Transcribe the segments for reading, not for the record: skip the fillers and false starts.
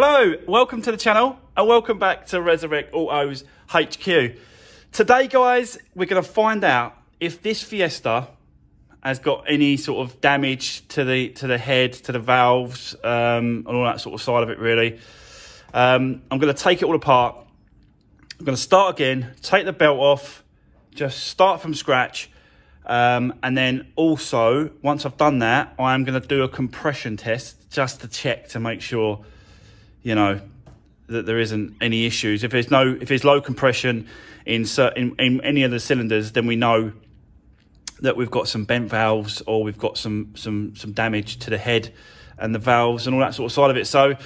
Hello, welcome to the channel and welcome back to Resurwreck Autos HQ. Today guys, we're going to find out if this Fiesta has got any sort of damage to the head, to the valves, and all that sort of side of it really. I'm going to take it all apart. I'm going to start again, take the belt off, just start from scratch. And then also, once I've done that, I'm going to do a compression test just to check to make sure, you know, that there isn't any issues. If there's low compression in any of the cylinders, then we know that we've got some bent valves or we've got some damage to the head and the valves and all that sort of side of it. So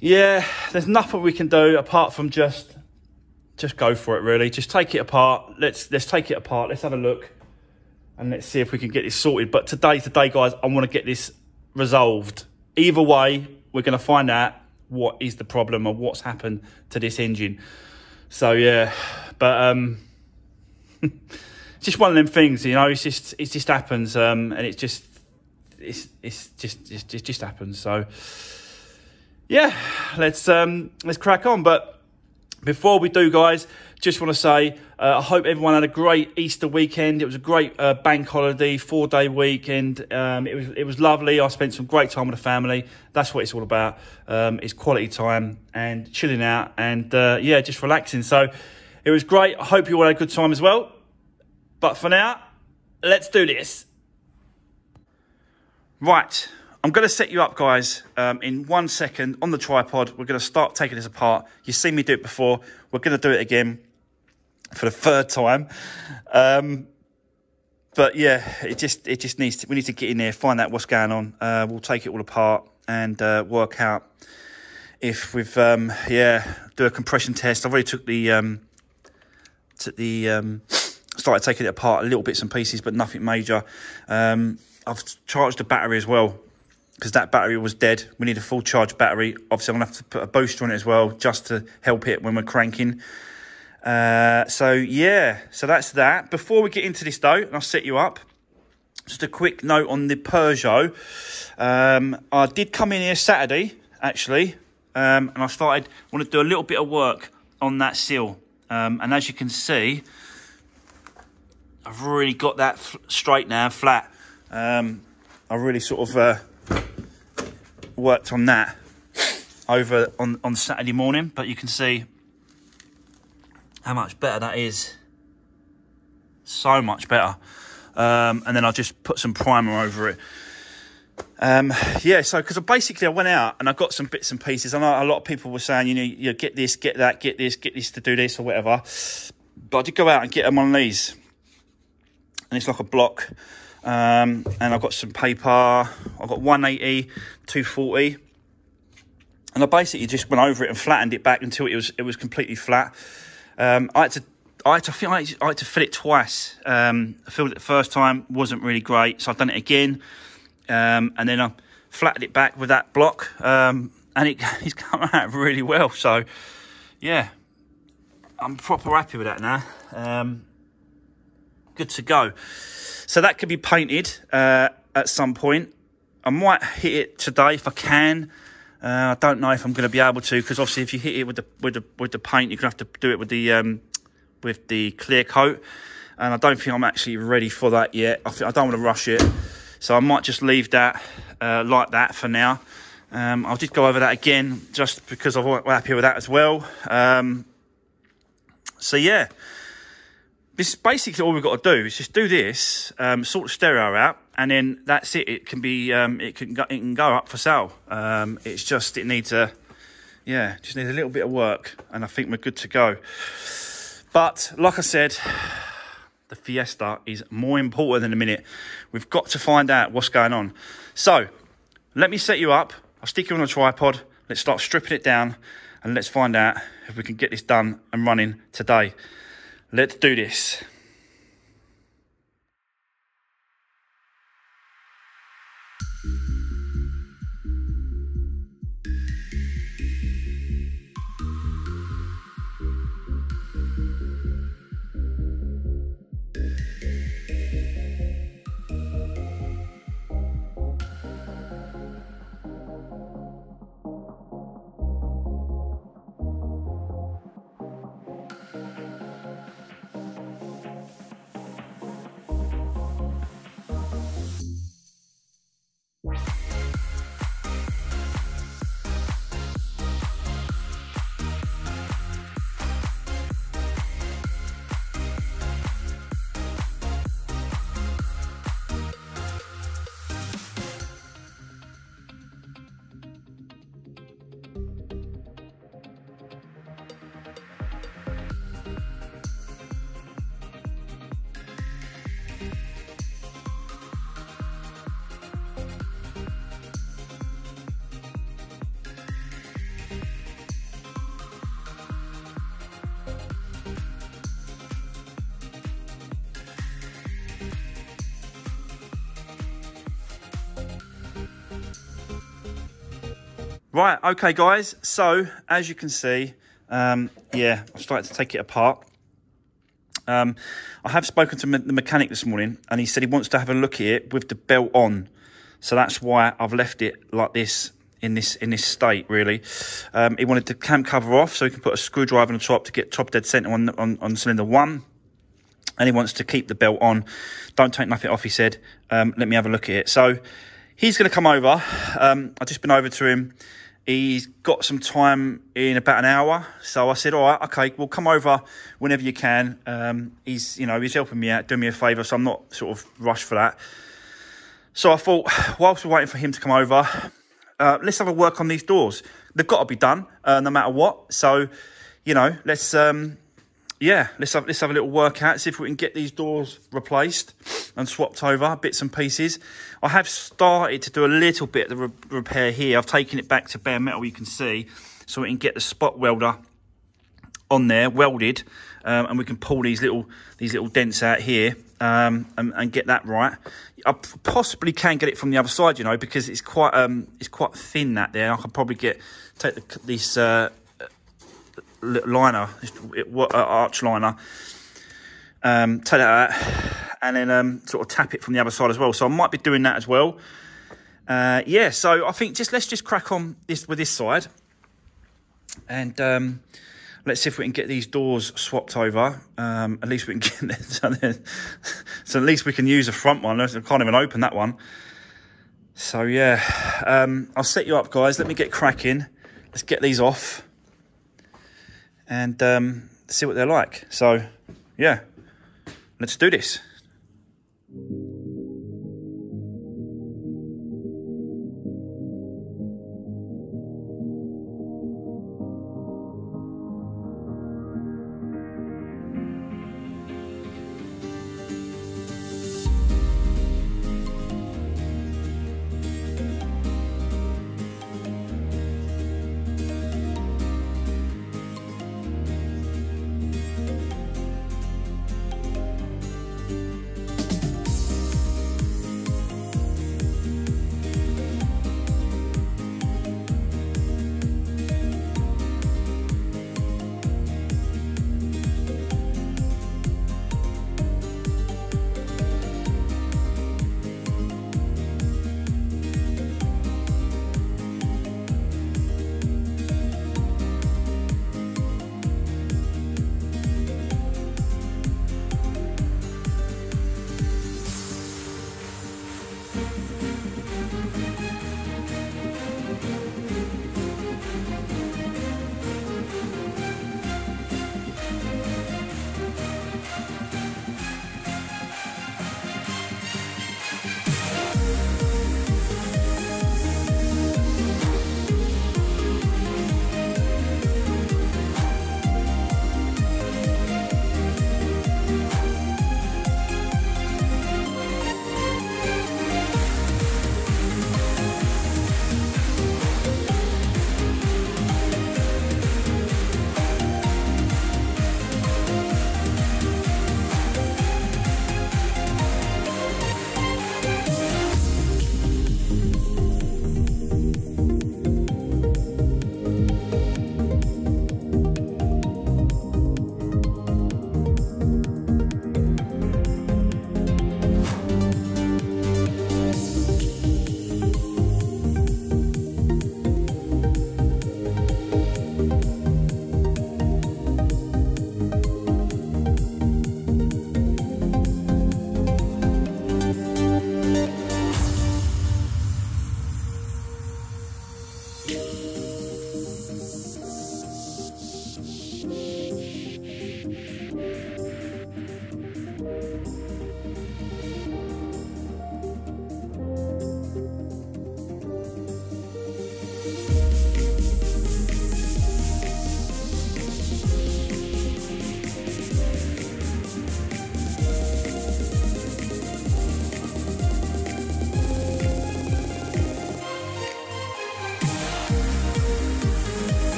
yeah, there's nothing we can do apart from just go for it really. Just take it apart. Let's take it apart. Let's have a look and let's see if we can get this sorted. But today guys, I want to get this resolved. Either way, we're going to find out what is the problem or what's happened to this engine. So yeah, but it's just one of them things, you know. It just happens, and it just happens. So yeah, let's crack on. But before we do, guys, just want to say I hope everyone had a great Easter weekend. It was a great bank holiday, 4-day weekend. It was lovely. I spent some great time with the family. That's what it's all about. It's quality time and chilling out and yeah, just relaxing. So it was great. I hope you all had a good time as well. But for now, let's do this. Right. I'm going to set you up, guys, in 1 second on the tripod. We're going to start taking this apart. You've seen me do it before. We're going to do it again for the third time. But yeah, it just needs to, we need to get in there, find out what's going on. We'll take it all apart and work out if we've, yeah, do a compression test. I've already started taking it apart, a little bits and pieces, but nothing major. I've charged the battery as well, because that battery was dead. We need a full charge battery. Obviously, I'm going to have to put a booster on it as well, just to help it when we're cranking. So, yeah, so that's that. Before we get into this, though, and I'll set you up, just a quick note on the Peugeot. I did come in here Saturday, actually, and I want to do a little bit of work on that seal. And as you can see, I've really got that straight now, flat. I really sort of worked on that over on Saturday morning, but you can see how much better that is. So much better. And then I just put some primer over it. Yeah, so because basically I went out and I got some bits and pieces. I know a lot of people were saying, you know, get this, get that, get this to do this or whatever. But I did go out and get them on these. And it's like a block. And I've got some paper. I've got 180, 240. And I basically just went over it and flattened it back until it was completely flat. I had to fill it twice. I filled it the first time, wasn't really great, so I've done it again. And then I flattened it back with that block, and it's come out really well. So yeah, I'm proper happy with that now. Good to go. So that could be painted at some point. I might hit it today if I can. I don't know if I'm going to be able to, because obviously if you hit it with the paint, you're going to have to do it with the clear coat, and I don't think I'm actually ready for that yet. I don't want to rush it, so I might just leave that like that for now. I'll just go over that again just because I'm happy with that as well. So yeah. This is basically all we've got to do is just do this, sort the stereo out, and then that's it. It can be, it can go up for sale. It's just, it needs a little bit of work, and I think we're good to go. But like I said, the Fiesta is more important than a minute. We've got to find out what's going on. So let me set you up. I'll stick you on a tripod. Let's start stripping it down, and let's find out if we can get this done and running today. Let's do this. Right, okay, guys. So, as you can see, yeah, I've started to take it apart. I have spoken to the mechanic this morning, and he said he wants to have a look at it with the belt on. So that's why I've left it like this, in this state, really. He wanted the cam cover off so he can put a screwdriver on the top to get top dead centre on cylinder 1. And he wants to keep the belt on. Don't take nothing off, he said. Let me have a look at it. So he's going to come over. I've just been over to him. He's got some time in about an hour. So I said, all right, okay, well, come over whenever you can. He's helping me out, doing me a favour, so I'm not sort of rushed for that. So I thought, whilst we're waiting for him to come over, let's have a work on these doors. They've got to be done, no matter what. So, let's have a little workout, see if we can get these doors replaced and swapped over, bits and pieces. I have started to do a little bit of the repair here. I've taken it back to bare metal, you can see, so we can get the spot welder on there, welded, and we can pull these little dents out here and get that right. I possibly can get it from the other side, because it's quite thin that there. I could probably take this liner, arch liner, take that out, and then sort of tap it from the other side as well. So I might be doing that as well. Yeah, so I think let's just crack on with this side, and let's see if we can get these doors swapped over. At least we can get it, so at least we can use the front one. I can't even open that one. So yeah, I'll set you up, guys. Let me get cracking. Let's get these off and see what they're like. So yeah, let's do this.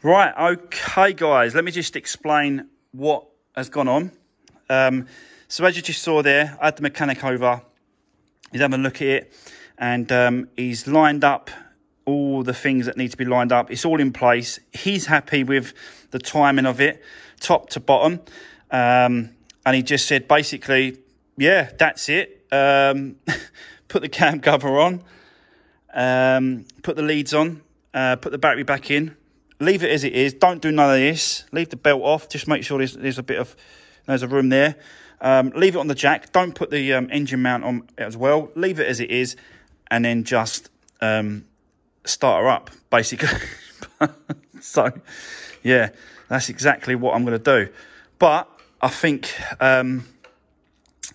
Right, okay, guys, let me just explain what has gone on. So as you just saw there, I had the mechanic over. He's having a look at it, and he's lined up all the things that need to be lined up. It's all in place. He's happy with the timing of it, top to bottom. And he just said, basically, yeah, that's it. Put the cam cover on, put the leads on, put the battery back in, leave it as it is. Don't do none of this. Leave the belt off. Just make sure there's a room there. Leave it on the jack. Don't put the engine mount on as well. Leave it as it is, and then just start her up, basically. So, yeah, that's exactly what I'm going to do. But I think I'm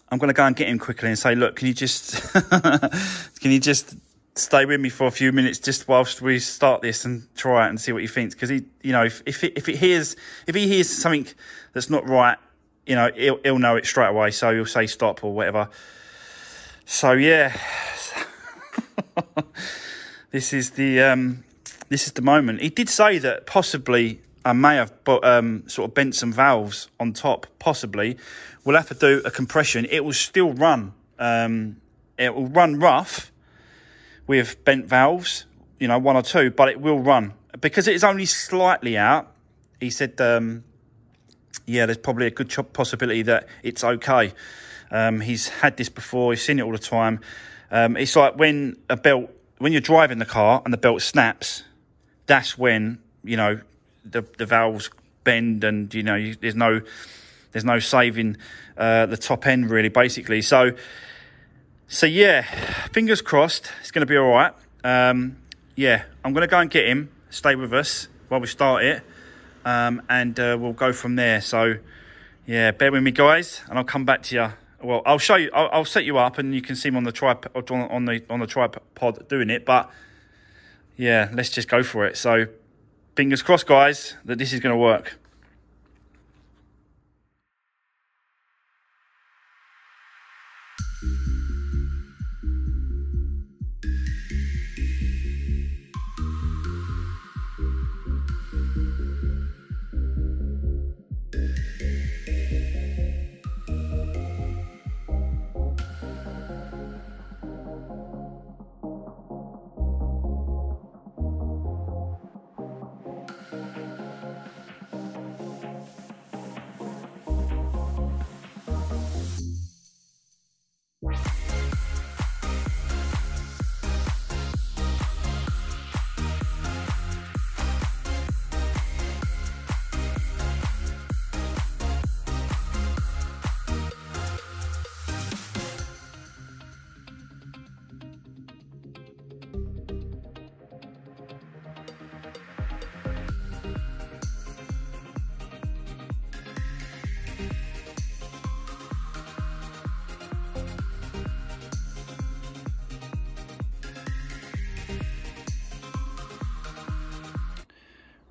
going to go and get him quickly and say, look, can you just stay with me for a few minutes just whilst we start this and try it and see what he thinks? Because if he hears something that's not right, he'll know it straight away. So he'll say stop or whatever. So yeah, this is the moment. He did say that possibly I may have sort of bent some valves on top. Possibly, we'll have to do a compression. It will still run. It will run rough with bent valves, one or two, but it will run because it's only slightly out. He said, yeah, there's probably a good possibility that it's okay. He's had this before. He's seen it all the time. It's like when you're driving the car and the belt snaps, that's when, the valves bend and, there's no saving the top end really, basically. So yeah, fingers crossed, it's going to be all right. Yeah, I'm going to go and get him. Stay with us while we start it. And we'll go from there. So, yeah, bear with me, guys, and I'll come back to you. Well, I'll show you. I'll set you up, and you can see him on the tripod on the tripod doing it. But yeah, let's just go for it. So, fingers crossed, guys, that this is going to work.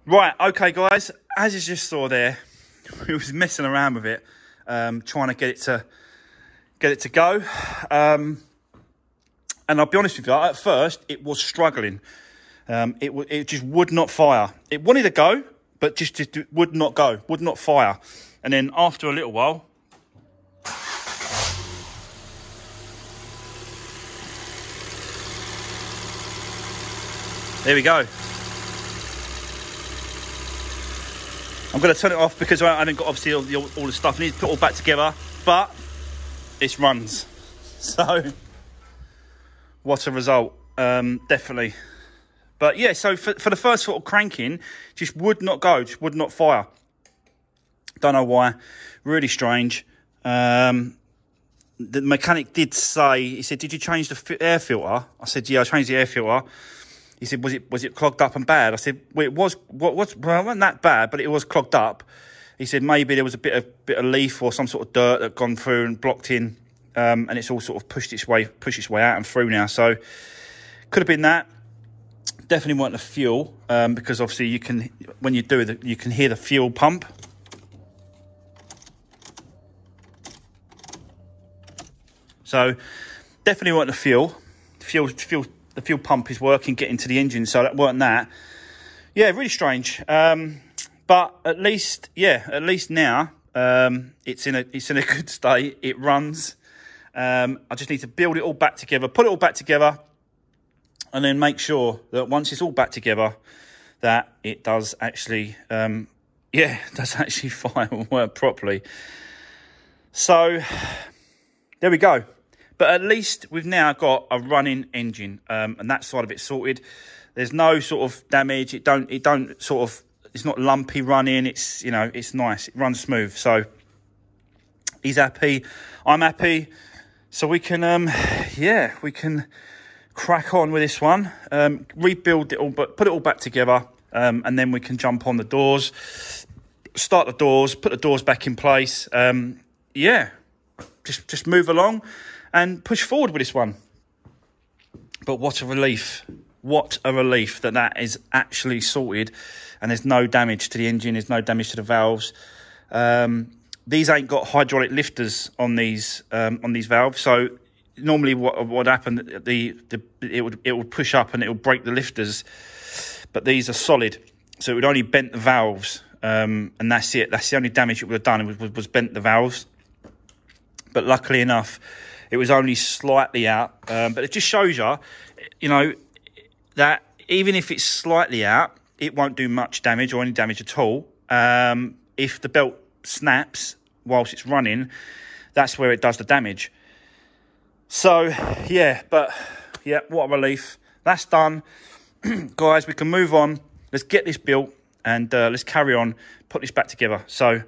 Right, okay, guys, as you just saw there, we was messing around with it, trying to get it to go. And I'll be honest with you, at first, it was struggling. It just would not fire. It wanted to go, but just would not go, would not fire. And then after a little while, there we go. I'm going to turn it off because I haven't got obviously all the stuff. I need to put it all back together, but it runs. So, what a result, definitely. But yeah, so for the first sort of cranking, just would not go, just would not fire. Don't know why, really strange. The mechanic did say, he said, did you change the air filter? I said, yeah, I changed the air filter. He said, was it clogged up and bad? I said, well, it wasn't that bad, but it was clogged up. He said, maybe there was a bit of leaf or some sort of dirt that gone through and blocked in, and it's all sort of pushed its way out and through now. So, could have been that. Definitely weren't the fuel, because obviously you can hear the fuel pump. So, definitely weren't the fuel. The fuel pump is working, getting to the engine, so that weren't that. Yeah, really strange. But at least now, it's in a good state. It runs. I just need to build it all back together, put it all back together, and then make sure that once it's all back together, that it does actually, does actually fire and work properly. So there we go. But at least we've now got a running engine, and that side of it sorted. There's no sort of damage. It don't sort of, it's not lumpy running. It's, you know, it's nice. It runs smooth. So he's happy. I'm happy. So we can, we can crack on with this one, rebuild it all, but put it all back together, and then we can jump on the doors, start the doors, put the doors back in place. Just move along and push forward with this one. But what a relief. What a relief that is actually sorted and there's no damage to the engine, there's no damage to the valves. These ain't got hydraulic lifters on these valves, so normally what would happen, it would push up and it would break the lifters, but these are solid, so it would only bent the valves, and that's it. That's the only damage it would have done, was bent the valves. But luckily enough, it was only slightly out. But it just shows you, you know, that even if it's slightly out, it won't do much damage or any damage at all. If the belt snaps whilst it's running, that's where it does the damage. So, what a relief. That's done. Guys, we can move on. Let's get this built and let's carry on, put this back together. So,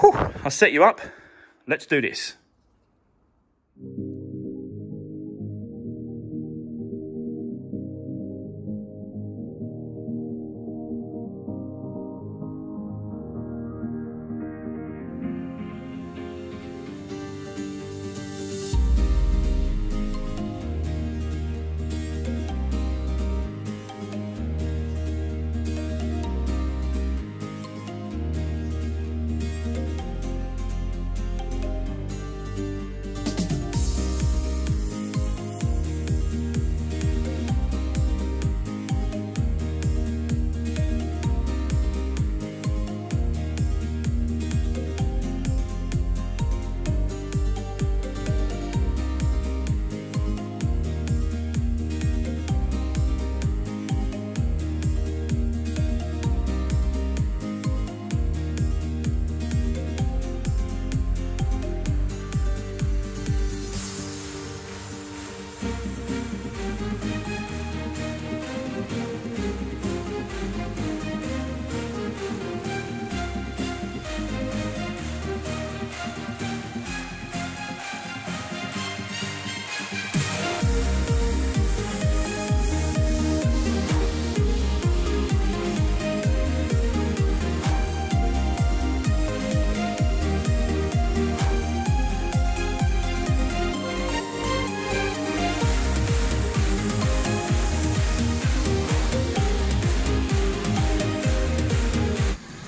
I'll set you up. Let's do this.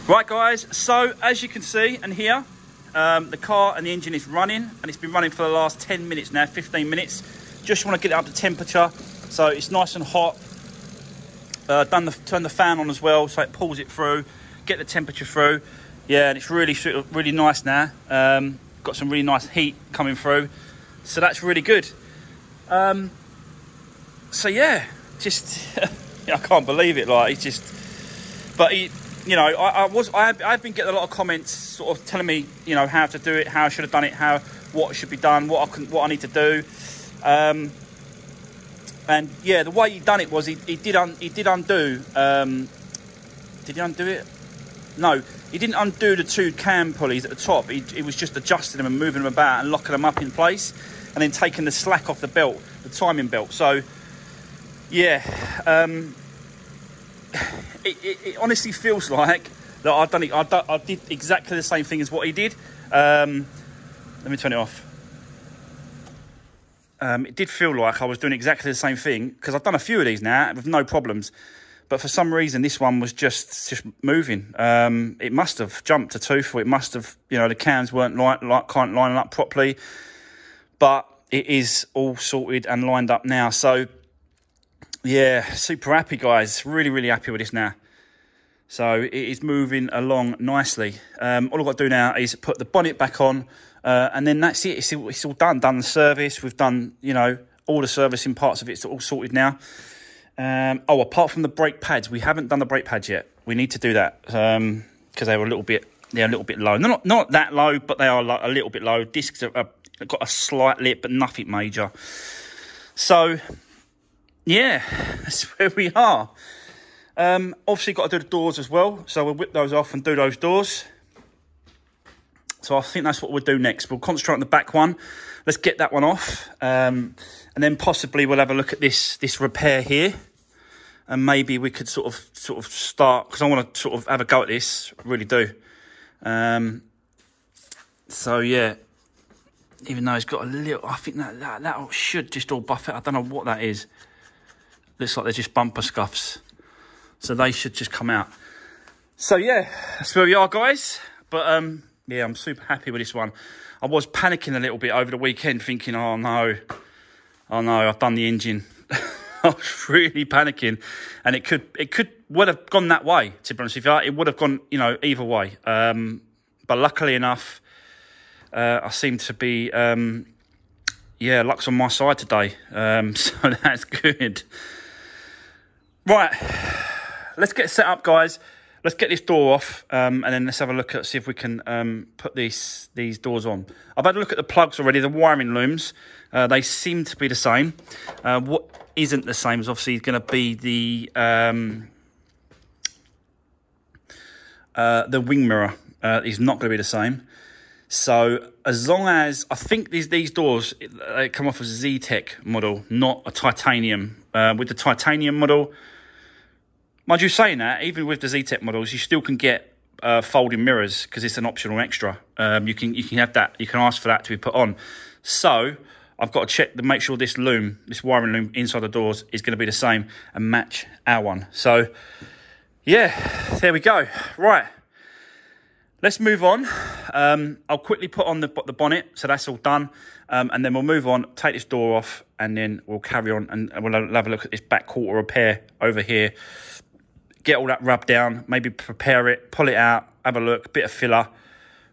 Right guys, so as you can see and hear, the car and the engine is running, and it's been running for the last 10 minutes now, 15 minutes. Just want to get it up to temperature, so it's nice and hot. Turn the fan on as well, so it pulls it through, get the temperature through. Yeah, and it's really nice now. Got some really nice heat coming through, so that's really good. So yeah, just I can't believe it. Like, it's just, but you know, I've been getting a lot of comments sort of telling me, you know, how to do it, how I should have done it, what should be done, what I need to do. And yeah, the way he done it was he did undo. Did he undo it? No, he didn't undo the two cam pulleys at the top. He was just adjusting them and moving them about and locking them up in place, and then taking the slack off the belt, the timing belt. So yeah, it honestly feels like that I've done it. I did exactly the same thing as what he did. Let me turn it off. It did feel like I was doing exactly the same thing, because I've done a few of these now with no problems. But for some reason, this one was just moving. It must have jumped a tooth, or it must have, you know, the cams weren't lining up properly. But it is all sorted and lined up now. So yeah, super happy, guys. Really, really happy with this now. So it is moving along nicely. All I've got to do now is put the bonnet back on, and then that's it. It's all done. Done the service. We've done, you know, all the servicing parts of it's all sorted now. Oh, apart from the brake pads, we haven't done the brake pads yet. We need to do that because they're a little bit low. They're not that low, but they are a little bit low. Discs have got a slight lip, but nothing major. So yeah, that's where we are. Obviously got to do the doors as well, so we'll whip those off and do those doors. So I think that's what we'll do next. We'll concentrate on the back one. Let's get that one off, and then possibly we'll have a look at this repair here, and maybe we could sort of start, because I want to sort of have a go at this. I really do. So yeah, even though it's got a little, I think that should just all buff it. I don't know what that is. Looks like they're just bumper scuffs. So they should just come out. So yeah, that's where we are, guys. But yeah, I'm super happy with this one. I was panicking a little bit over the weekend, thinking, oh no, I've done the engine. I was really panicking, and it would have gone that way. To be honest with you, it would have gone, you know, either way. But luckily enough, I seem to be, yeah, luck's on my side today. So that's good. Right. Let's get set up, guys. Let's get this door off, and then let's have a look at, see if we can put these doors on. I've had a look at the plugs already, the wiring looms. They seem to be the same. What isn't the same is obviously going to be the wing mirror. Is not going to be the same. So as long as, I think these doors, they come off a Z-Tech model, not a titanium. With the titanium model, mind you saying that, even with the Z-Tech models, you still can get folding mirrors because it's an optional extra. You can have that. You can ask for that to be put on. So I've got to check to make sure this wiring loom inside the doors is going to be the same and match our one. So yeah, there we go. Right, let's move on. I'll quickly put on the bonnet, so that's all done. And then we'll move on, take this door off, and then we'll carry on and we'll have a look at this back quarter repair over here. Get all that rubbed down, maybe prepare it, pull it out, have a look, bit of filler.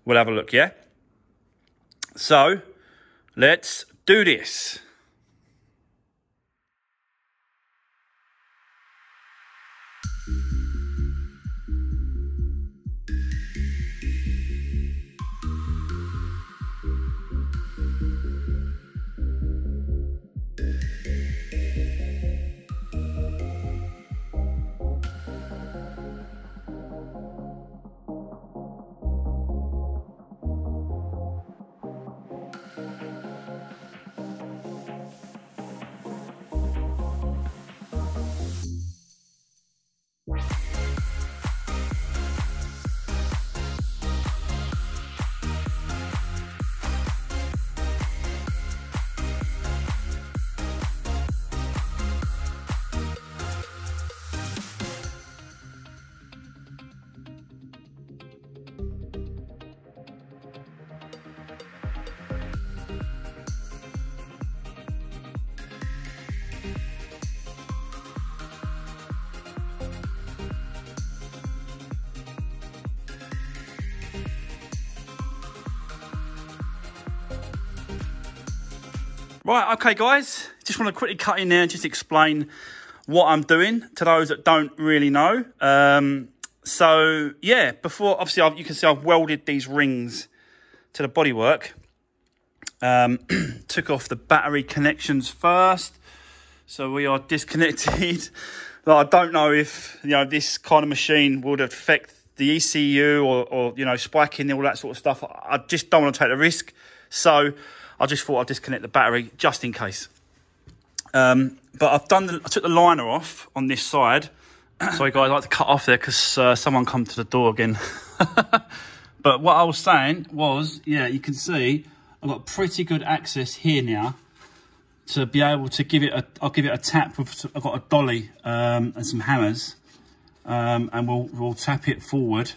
We'll have a look, yeah? So, let's do this. Right, okay, guys, just want to quickly cut in there and just explain what I'm doing to those that don't really know. So, yeah, before, obviously, you can see I've welded these rings to the bodywork. Took off the battery connections first, so we are disconnected. I don't know if, you know, this kind of machine would affect the ECU or you know, spiking and all that sort of stuff. I just don't want to take the risk, so I just thought I'd disconnect the battery just in case. But I took the liner off on this side. Sorry guys, I like to cut off there because someone come to the door again. But what I was saying was, yeah, you can see I've got pretty good access here now to be able to give it I'll give it a tap with, I've got a dolly and some hammers, and we'll tap it forward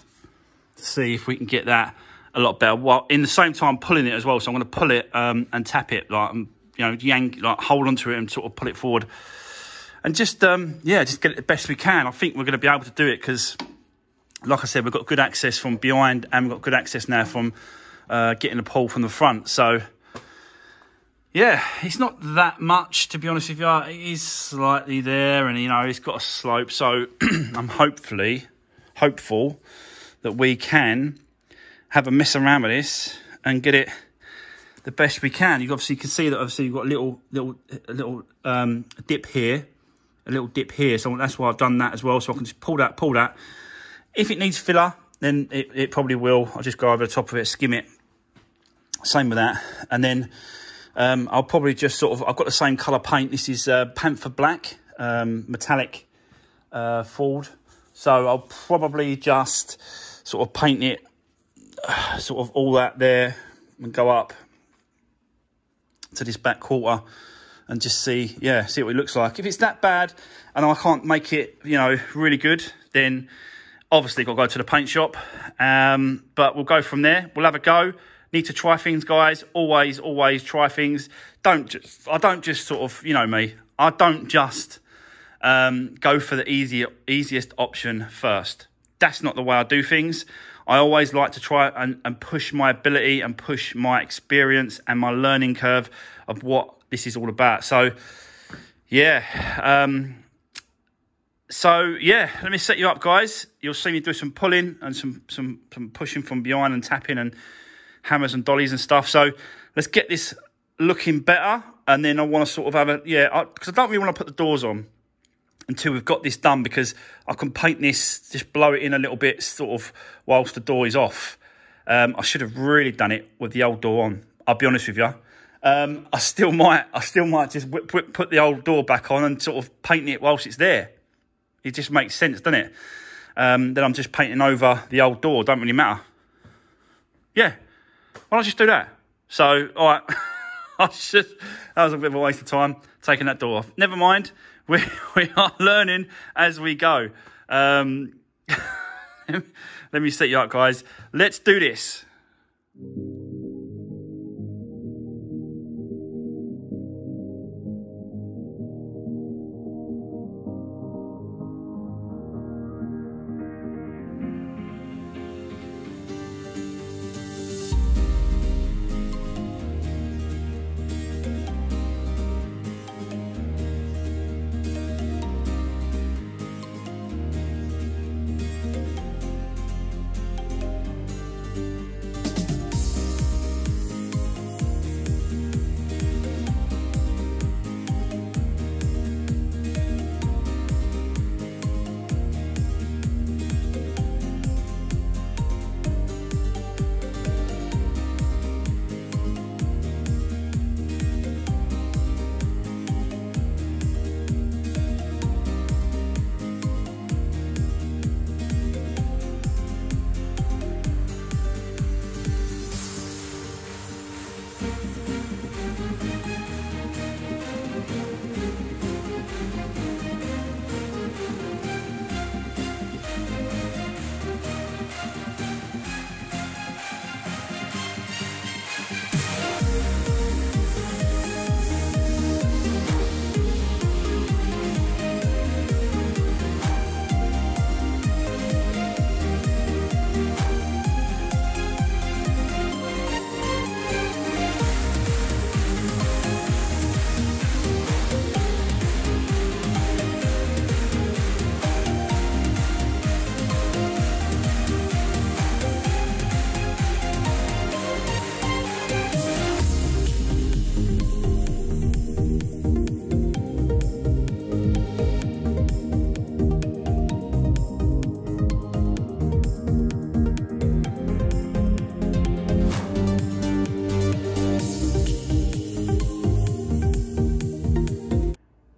to see if we can get that a lot better, while in the same time pulling it as well. So I'm going to pull it and tap it, like, you know, yank, like hold onto it and sort of pull it forward, and just yeah, just get it the best we can. I think we're going to be able to do it because like I said, we've got good access from behind, and we've got good access now from getting the pole from the front. So yeah, it's not that much, to be honest with you. It is slightly there, and, you know, it's got a slope. So I'm hopeful that we can have a mess around with this and get it the best we can. You obviously can see that obviously you've got a little dip here, a little dip here. So that's why I've done that as well. So I can just pull that. If it needs filler, then it probably will. I'll just go over the top of it, skim it. Same with that. And then I'll probably just sort of, I've got the same colour paint. This is Panther Black, metallic Ford. So I'll probably just sort of paint it, sort of all that there, and go up to this back quarter and just see what it looks like. If it's that bad and I can't make it, you know, really good, then obviously got to go to the paint shop. But we'll go from there. We'll have a go. Need to try things, guys. Always try things. I don't just sort of, you know me, I don't just go for the easiest option first. That's not the way I do things. I always like to try and push my ability and push my experience and my learning curve of what this is all about. So yeah, let me set you up, guys. You'll see me do some pulling and some pushing from behind and tapping and hammers and dollies and stuff. So let's get this looking better, and then I want to sort of have a because I don't really want to put the doors on until we've got this done, because I can paint this, just blow it in a little bit sort of whilst the door is off. I should have really done it with the old door on, I'll be honest with you. I still might just put the old door back on and sort of paint it whilst it's there. It just makes sense, doesn't it? Then I'm just painting over the old door, don't really matter. Yeah, why don't I just do that? So, all right, that was a bit of a waste of time taking that door off. Never mind. We are learning as we go. Let me set you up, guys. Let's do this.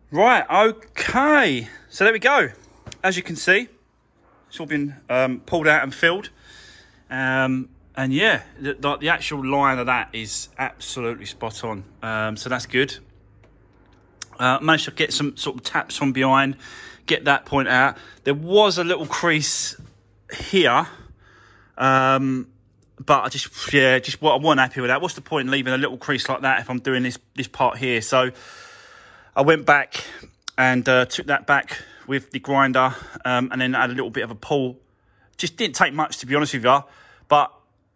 Right, okay. So there we go. As you can see, it's all been pulled out and filled. And yeah, the actual line of that is absolutely spot on. So that's good. Managed to get some sort of taps from behind, get that point out. There was a little crease here. But I just what I wasn't happy with that. What's the point in leaving a little crease like that if I'm doing this part here? So I went back and took that back with the grinder, and then add a little bit of a pull just didn't take much, to be honest with you, but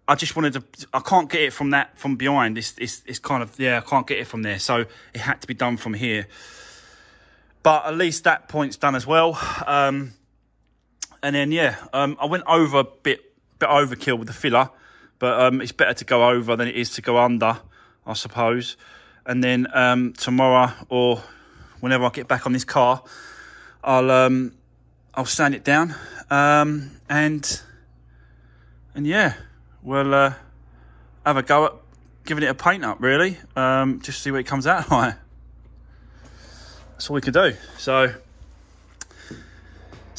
I just wanted to, I can't get it from behind. It's kind of, yeah, I can't get it from there. So it had to be done from here. But at least that point's done as well. And then, yeah, I went over a bit overkill with the filler. But it's better to go over than it is to go under, I suppose. And then tomorrow or whenever I get back on this car, I'll sand it down. And yeah, we'll have a go at giving it a paint up, really. Just see what it comes out like. That's all we could do. So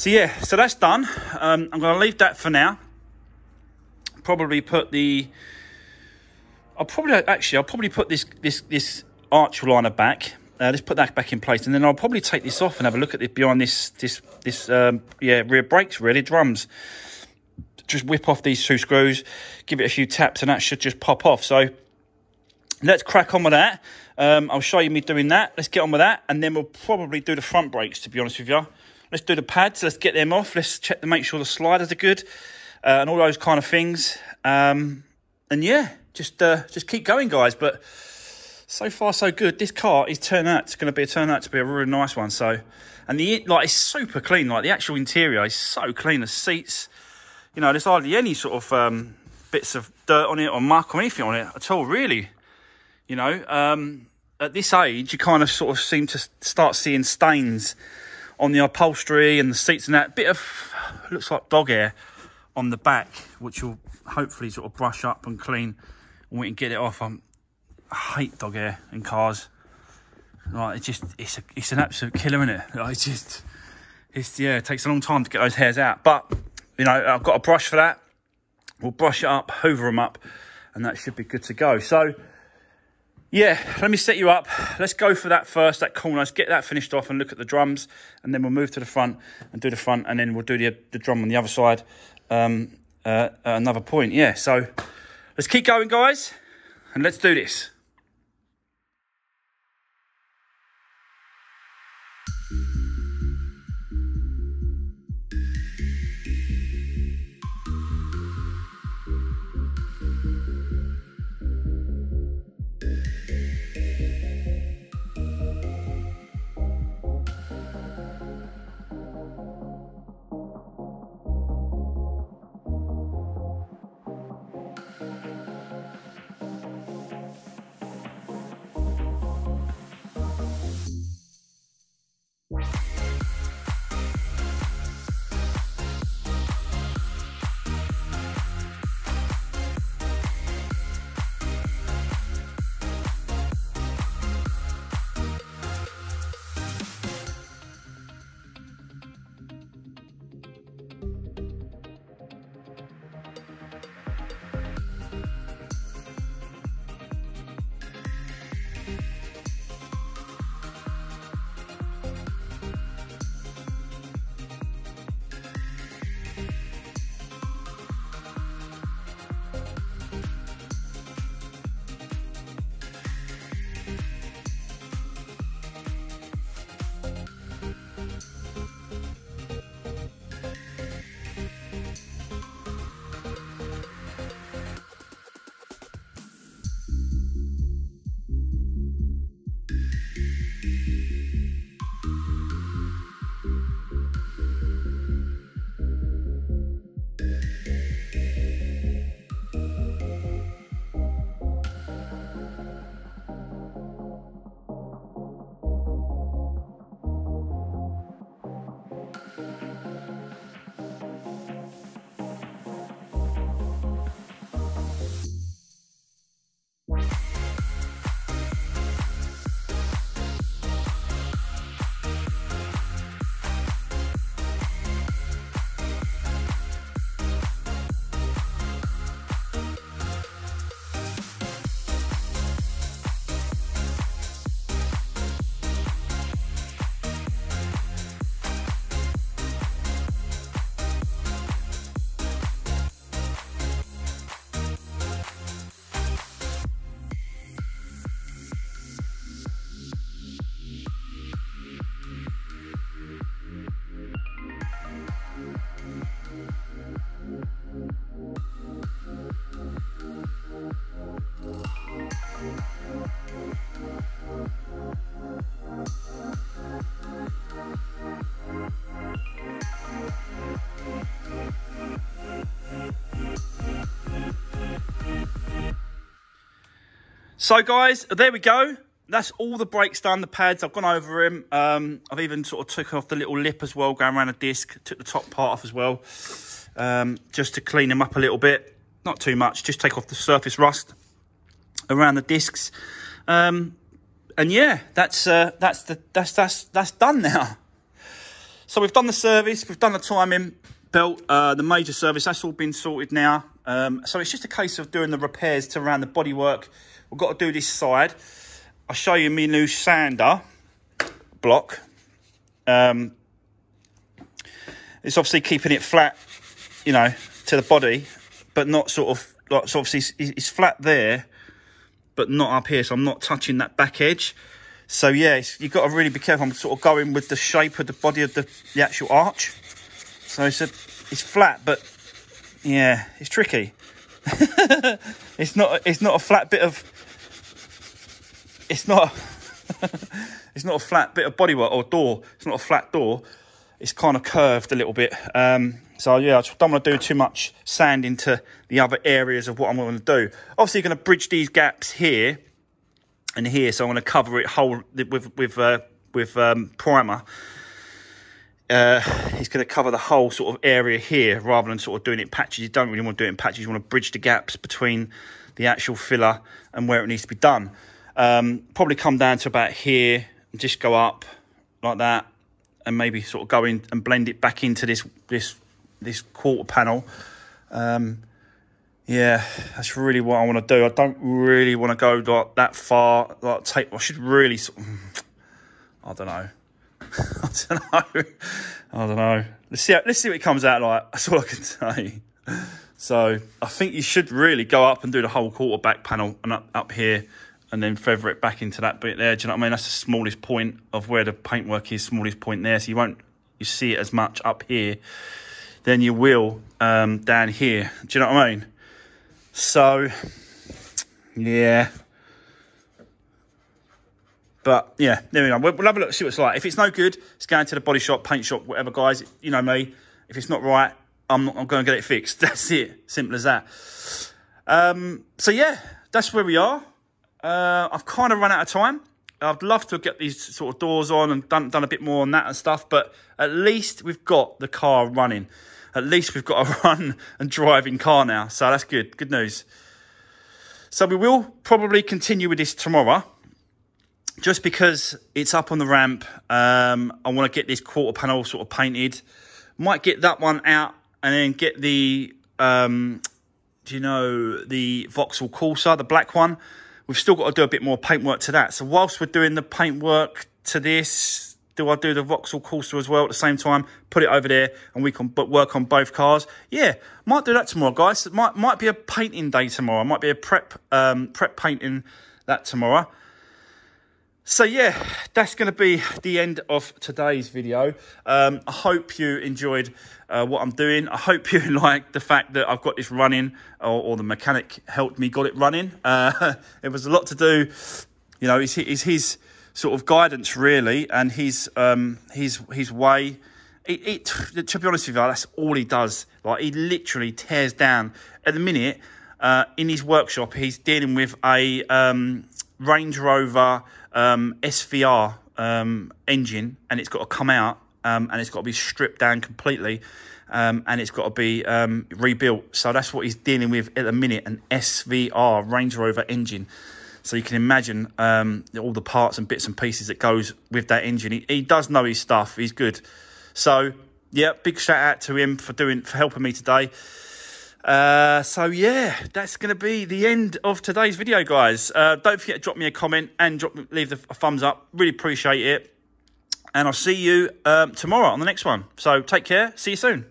yeah, so that's done. I'm going to leave that for now. Probably put the. I'll probably put this arch liner back. Let's put that back in place, and then I'll probably take this off and have a look at it behind this rear brakes, really, drums. Just whip off these 2 screws, give it a few taps, and that should just pop off. So let's crack on with that. I'll show you me doing that. Let's get on with that, and then we'll probably do the front brakes, to be honest with you. Let's do the pads. Let's get them off. Let's check to make sure the sliders are good, and all those kind of things. And yeah, just keep going, guys. But so far, so good. This car is turn out to be a really nice one. So, and it's super clean. Like the actual interior is so clean. The seats, you know, there's hardly any sort of bits of dirt on it or muck or anything on it at all, really. You know, at this age, you kind of sort of seem to start seeing stains on the upholstery and the seats and that. Bit of, looks like dog hair on the back, which will hopefully sort of brush up and clean when we can get it off. I hate dog hair in cars. Like, it's an absolute killer, isn't it? Like, it takes a long time to get those hairs out. But, you know, I've got a brush for that. We'll brush it up, hoover them up, and that should be good to go. So, yeah, let me set you up. Let's go for that first, that corner. Let's get that finished off and look at the drums, and then we'll move to the front and do the front, and then we'll do the drum on the other side. Another point, yeah. So let's keep going, guys, and let's do this. So guys, there we go. That's all the brakes done, the pads. I've gone over him. I've even sort of took off the little lip as well, going around the disc. Took the top part off as well, just to clean them up a little bit. Not too much. Just take off the surface rust around the discs. And yeah, that's done now. So we've done the service. We've done the timing belt, the major service. That's all been sorted now. So it's just a case of doing the repairs to around the bodywork. We've got to do this side. I'll show you my new sander block. It's obviously keeping it flat, you know, to the body, but not sort of, like, so obviously it's flat there, but not up here, so I'm not touching that back edge. So yeah, you've got to really be careful. I'm sort of going with the shape of the body of the actual arch. So it's flat, but yeah, it's tricky. It's not a flat bit of, it's not a flat bit of bodywork or door. It's not a flat door. It's kind of curved a little bit. So yeah, I don't want to do too much sand into the other areas of what I'm going to do. Obviously, you're going to bridge these gaps here and here. So I'm going to cover it whole with primer. It's going to cover the whole sort of area here rather than sort of doing it in patches. You don't really want to do it in patches. You want to bridge the gaps between the actual filler and where it needs to be done. Probably come down to about here and just go up like that, and maybe sort of go in and blend it back into this quarter panel. Yeah, that's really what I want to do. I don't really want to go like that far. Like I should really sort of, I don't know. I don't know. Let's see what it comes out like. That's all I can say. So I think you should really go up and do the whole quarter back panel and up here, and then feather it back into that bit there. Do you know what I mean? That's the smallest point of where the paintwork is, smallest point there. So you see it as much up here than you will down here. Do you know what I mean? So, yeah. But, yeah, there we go. We'll have a look, see what it's like. If it's no good, it's going to the body shop, paint shop, whatever, guys. You know me. If it's not right, I'm going to get it fixed. That's it. Simple as that. So, yeah, that's where we are. I've kind of run out of time. I'd love to get these sort of doors on and done a bit more on that and stuff, but at least we've got the car running. At least we've got a run and driving car now, so that's good. Good news. So we will probably continue with this tomorrow, just because it's up on the ramp. I want to get this quarter panel sort of painted. Might get that one out and then get the, do you know, the Vauxhall Corsa, the black one. We've still got to do a bit more paintwork to that. So whilst we're doing the paintwork to this, do I do the Vauxhall Corsa as well at the same time? Put it over there and we can work on both cars. Yeah, might do that tomorrow, guys. It might be a painting day tomorrow. Might be a prep painting that tomorrow. So yeah, that's going to be the end of today's video. I hope you enjoyed what I'm doing. I hope you like the fact that I've got this running, or the mechanic helped me got it running. It was a lot to do. You know, it's his sort of guidance really, and his way. To be honest with you, that's all he does. Like, he literally tears down. At the minute, in his workshop, he's dealing with a Range Rover SVR engine, and it's got to come out, and it's got to be stripped down completely, and it's got to be rebuilt. So that's what he's dealing with at the minute, an SVR Range Rover engine. So you can imagine all the parts and bits and pieces that goes with that engine. He does know his stuff. He's good. So yeah, big shout out to him for helping me today. So yeah, that's going to be the end of today's video, guys. Don't forget to drop me a comment and leave a thumbs up. Really appreciate it. And I'll see you tomorrow on the next one. So take care. See you soon.